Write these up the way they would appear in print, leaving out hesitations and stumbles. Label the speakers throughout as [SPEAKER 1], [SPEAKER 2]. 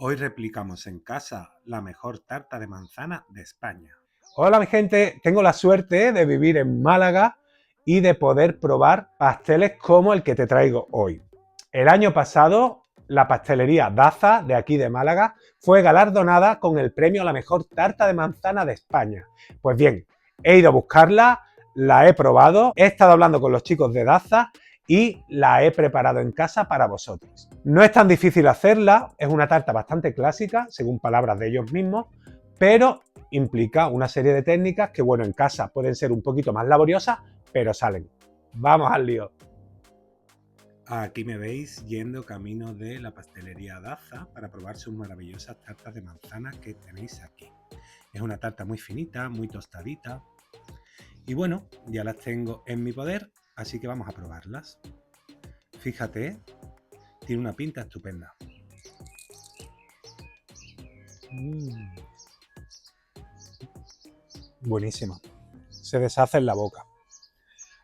[SPEAKER 1] Hoy replicamos en casa la mejor tarta de manzana de España.
[SPEAKER 2] Hola mi gente, tengo la suerte de vivir en Málaga y de poder probar pasteles como el que te traigo hoy. El año pasado, la pastelería Daza de aquí de Málaga fue galardonada con el premio a la mejor tarta de manzana de España. Pues bien, he ido a buscarla, la he probado, he estado hablando con los chicos de Daza y la he preparado en casa para vosotros. No es tan difícil hacerla, es una tarta bastante clásica, según palabras de ellos mismos, pero implica una serie de técnicas que, bueno, en casa pueden ser un poquito más laboriosas, pero salen. Vamos al lío.
[SPEAKER 1] Aquí me veis yendo camino de la pastelería Daza para probar sus maravillosas tartas de manzana que tenéis aquí. Es una tarta muy finita, muy tostadita. Y bueno, ya las tengo en mi poder, así que vamos a probarlas. Fíjate, tiene una pinta estupenda.
[SPEAKER 2] Buenísima. Se deshace en la boca.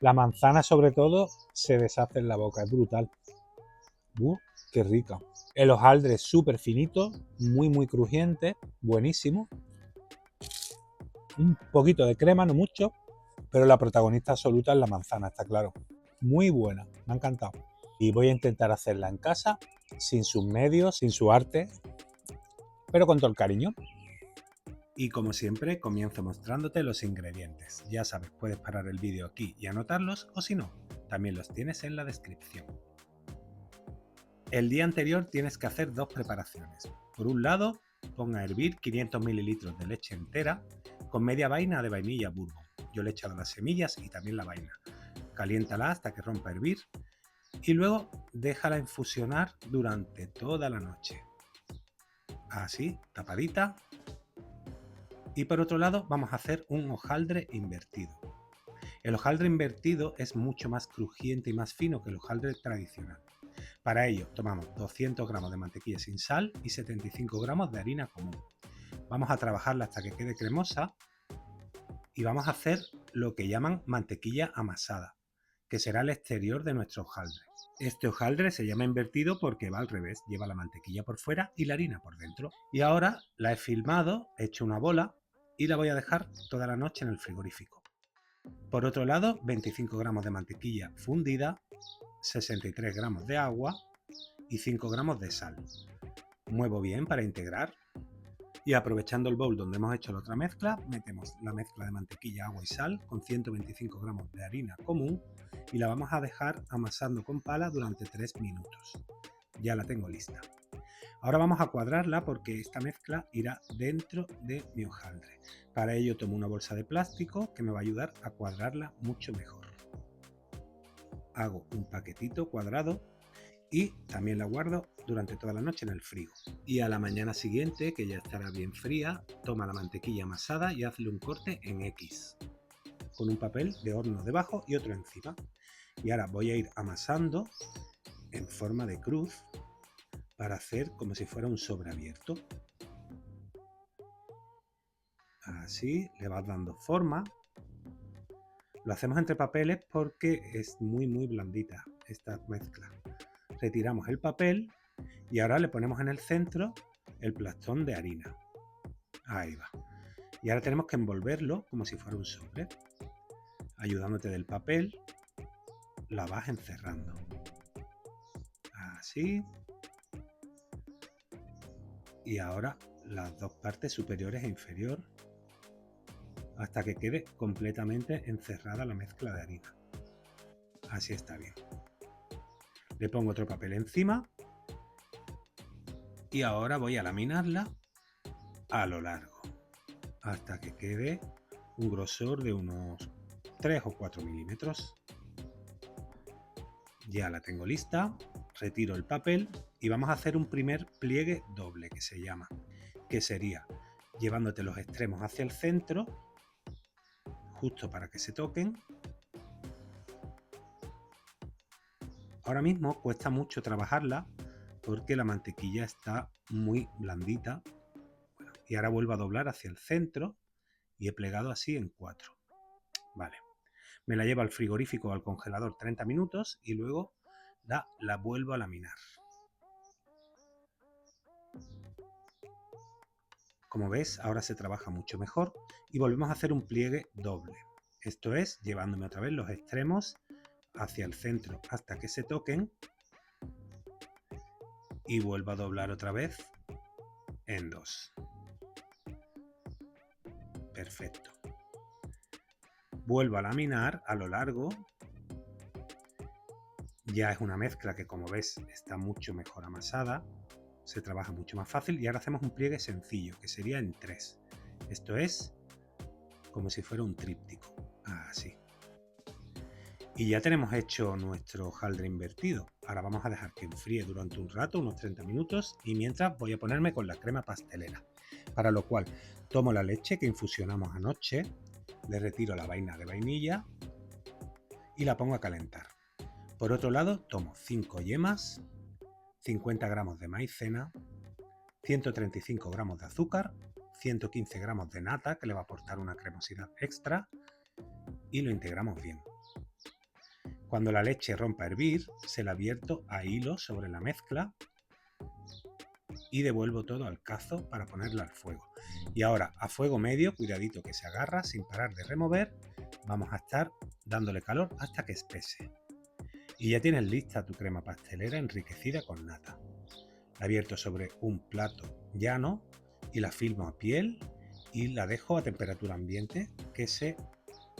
[SPEAKER 2] La manzana, sobre todo, se deshace en la boca. Es brutal. Qué rica. El hojaldre es súper finito, muy crujiente, buenísimo. Un poquito de crema, no mucho, pero la protagonista absoluta es la manzana, está claro. Muy buena, me ha encantado. Y voy a intentar hacerla en casa, sin sus medios, sin su arte, pero con todo el cariño.
[SPEAKER 1] Y como siempre, comienzo mostrándote los ingredientes. Ya sabes, puedes parar el vídeo aquí y anotarlos, o si no, también los tienes en la descripción. El día anterior tienes que hacer dos preparaciones. Por un lado, pon a hervir 500 ml de leche entera con media vaina de vainilla bourbon. Yo le he echado las semillas y también la vaina. Caliéntala hasta que rompa a hervir y luego déjala infusionar durante toda la noche. Así, tapadita. Y por otro lado, vamos a hacer un hojaldre invertido. El hojaldre invertido es mucho más crujiente y más fino que el hojaldre tradicional. Para ello tomamos 200 gramos de mantequilla sin sal y 75 gramos de harina común. Vamos a trabajarla hasta que quede cremosa y vamos a hacer lo que llaman mantequilla amasada, que será el exterior de nuestro hojaldre. Este hojaldre se llama invertido porque va al revés, lleva la mantequilla por fuera y la harina por dentro. Y ahora la he filmado, he hecho una bola y la voy a dejar toda la noche en el frigorífico. Por otro lado, 25 gramos de mantequilla fundida, 63 gramos de agua y 5 gramos de sal. Muevo bien para integrar y aprovechando el bowl donde hemos hecho la otra mezcla, metemos la mezcla de mantequilla, agua y sal con 125 gramos de harina común y la vamos a dejar amasando con pala durante 3 minutos. Ya la tengo lista. Ahora vamos a cuadrarla porque esta mezcla irá dentro de mi hojaldre. Para ello tomo una bolsa de plástico que me va a ayudar a cuadrarla mucho mejor. Hago un paquetito cuadrado y también la guardo durante toda la noche en el frigo. Y a la mañana siguiente, que ya estará bien fría, toma la mantequilla amasada y hazle un corte en X, con un papel de horno debajo y otro encima. Y ahora voy a ir amasando en forma de cruz para hacer como si fuera un sobre abierto. Así le vas dando forma. Lo hacemos entre papeles porque es muy blandita esta mezcla. Retiramos el papel y ahora le ponemos en el centro el plastón de harina. Ahí va. Y ahora tenemos que envolverlo como si fuera un sobre. Ayudándote del papel, la vas encerrando. Así. Y ahora las dos partes superiores e inferior hasta que quede completamente encerrada la mezcla de harina. Así está bien. Le pongo otro papel encima y ahora voy a laminarla a lo largo hasta que quede un grosor de unos 3 o 4 milímetros. Ya la tengo lista, retiro el papel y vamos a hacer un primer pliegue doble que se llama, que sería llevándote los extremos hacia el centro, justo para que se toquen. Ahora mismo cuesta mucho trabajarla porque la mantequilla está muy blandita. Bueno, y ahora vuelvo a doblar hacia el centro y he plegado así en 4. Vale. Me la llevo al frigorífico o al congelador 30 minutos y luego la vuelvo a laminar. Como ves, ahora se trabaja mucho mejor y volvemos a hacer un pliegue doble. Esto es, llevándome otra vez los extremos hacia el centro hasta que se toquen y vuelvo a doblar otra vez en dos. Perfecto. Vuelvo a laminar a lo largo. Ya es una mezcla que, como ves, está mucho mejor amasada. Se trabaja mucho más fácil y ahora hacemos un pliegue sencillo que sería en 3. Esto es como si fuera un tríptico, así. Y ya tenemos hecho nuestro hojaldre invertido. Ahora vamos a dejar que enfríe durante un rato, unos 30 minutos, y mientras voy a ponerme con la crema pastelera, para lo cual tomo la leche que infusionamos anoche, le retiro la vaina de vainilla y la pongo a calentar. Por otro lado, tomo 5 yemas, 50 gramos de maicena, 135 gramos de azúcar, 115 gramos de nata, que le va a aportar una cremosidad extra, y lo integramos bien. Cuando la leche rompa a hervir, se la vierto a hilo sobre la mezcla y devuelvo todo al cazo para ponerla al fuego. Y ahora, a fuego medio, cuidadito que se agarra, sin parar de remover, vamos a estar dándole calor hasta que espese. Y ya tienes lista tu crema pastelera enriquecida con nata. La vierto sobre un plato llano y la filmo a piel y la dejo a temperatura ambiente que se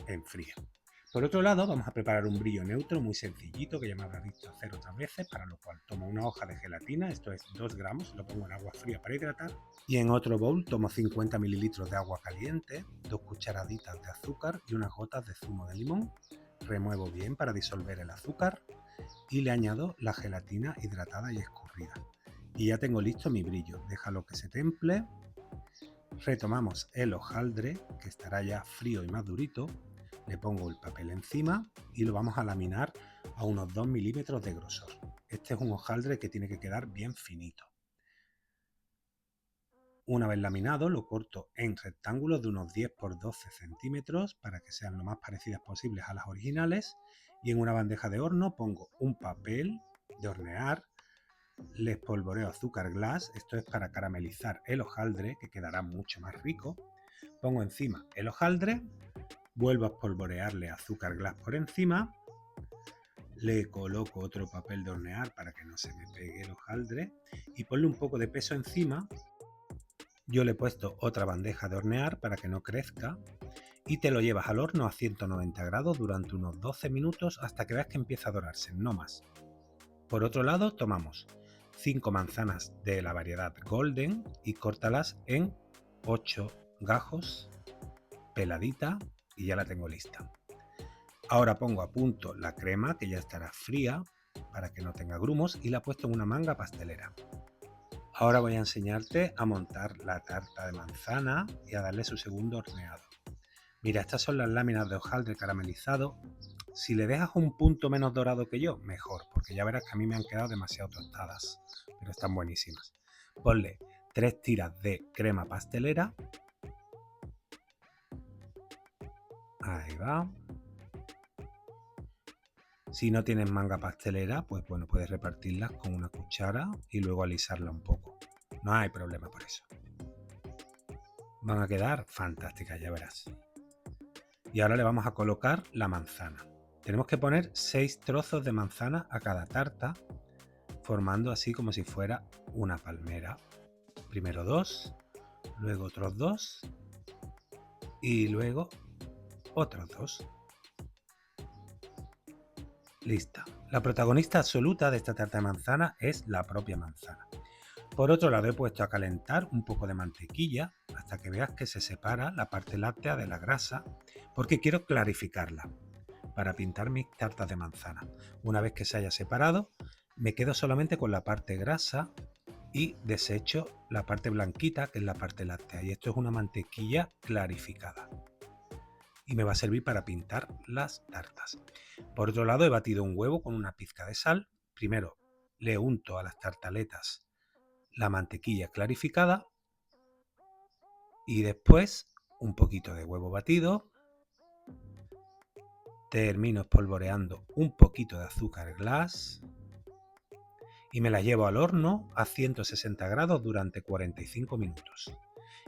[SPEAKER 1] enfríe. Por otro lado, vamos a preparar un brillo neutro muy sencillito que ya me habrás visto hacer otras veces, para lo cual tomo una hoja de gelatina, esto es 2 gramos, lo pongo en agua fría para hidratar, y en otro bowl tomo 50 mililitros de agua caliente, 2 cucharaditas de azúcar y unas gotas de zumo de limón. Remuevo bien para disolver el azúcar y le añado la gelatina hidratada y escurrida. Y ya tengo listo mi brillo, déjalo que se temple. Retomamos el hojaldre, que estará ya frío y más durito. Le pongo el papel encima y lo vamos a laminar a unos 2 milímetros de grosor. Este es un hojaldre que tiene que quedar bien finito. Una vez laminado, lo corto en rectángulos de unos 10 por 12 centímetros para que sean lo más parecidas posibles a las originales. Y en una bandeja de horno pongo un papel de hornear, le espolvoreo azúcar glass, esto es para caramelizar el hojaldre, que quedará mucho más rico. Pongo encima el hojaldre, vuelvo a espolvorearle azúcar glass por encima, le coloco otro papel de hornear para que no se me pegue el hojaldre y ponle un poco de peso encima. Yo le he puesto otra bandeja de hornear para que no crezca y te lo llevas al horno a 190 grados durante unos 12 minutos hasta que veas que empieza a dorarse, no más. Por otro lado, tomamos 5 manzanas de la variedad Golden y córtalas en 8 gajos, peladita, y ya la tengo lista. Ahora pongo a punto la crema, que ya estará fría para que no tenga grumos, y la he puesto en una manga pastelera. Ahora voy a enseñarte a montar la tarta de manzana y a darle su segundo horneado. Mira, estas son las láminas de hojaldre caramelizado. Si le dejas un punto menos dorado que yo, mejor, porque ya verás que a mí me han quedado demasiado tostadas, pero están buenísimas. Ponle 3 tiras de crema pastelera. Ahí va. Si no tienes manga pastelera, pues bueno, puedes repartirlas con una cuchara y luego alisarla un poco. No hay problema por eso. Van a quedar fantásticas, ya verás. Y ahora le vamos a colocar la manzana. Tenemos que poner 6 trozos de manzana a cada tarta, formando así como si fuera una palmera. Primero 2, luego otros 2 y luego otros 2. Lista. La protagonista absoluta de esta tarta de manzana es la propia manzana. Por otro lado, he puesto a calentar un poco de mantequilla hasta que veas que se separa la parte láctea de la grasa, porque quiero clarificarla para pintar mis tartas de manzana. Una vez que se haya separado, me quedo solamente con la parte grasa y desecho la parte blanquita, que es la parte láctea. Y esto es una mantequilla clarificada. Y me va a servir para pintar las tartas. Por otro lado, he batido un huevo con una pizca de sal. Primero le unto a las tartaletas la mantequilla clarificada y después un poquito de huevo batido. Termino espolvoreando un poquito de azúcar glass y me la llevo al horno a 160 grados durante 45 minutos.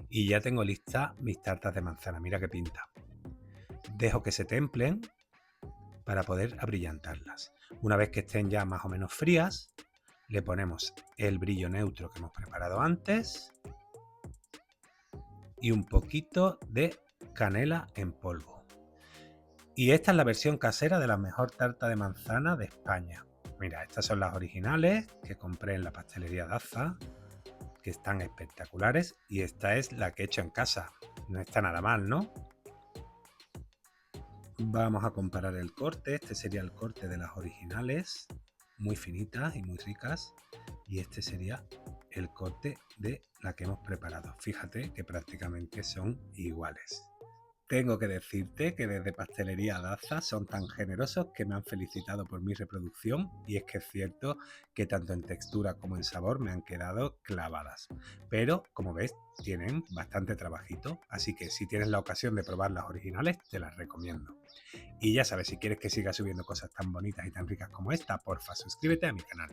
[SPEAKER 1] Y ya tengo listas mis tartas de manzana, mira qué pinta. Dejo que se templen para poder abrillantarlas. Una vez que estén ya más o menos frías, le ponemos el brillo neutro que hemos preparado antes y un poquito de canela en polvo. Y esta es la versión casera de la mejor tarta de manzana de España. Mira, estas son las originales que compré en la pastelería Daza, que están espectaculares, y esta es la que he hecho en casa. No está nada mal, ¿no? Vamos a comparar el corte. Este sería el corte de las originales, muy finitas y muy ricas, y este sería el corte de la que hemos preparado. Fíjate que prácticamente son iguales. Tengo que decirte que desde Pastelería Daza son tan generosos que me han felicitado por mi reproducción, y es que es cierto que tanto en textura como en sabor me han quedado clavadas. Pero, como ves, tienen bastante trabajito, así que si tienes la ocasión de probar las originales, te las recomiendo. Y ya sabes, si quieres que siga subiendo cosas tan bonitas y tan ricas como esta, porfa, suscríbete a mi canal.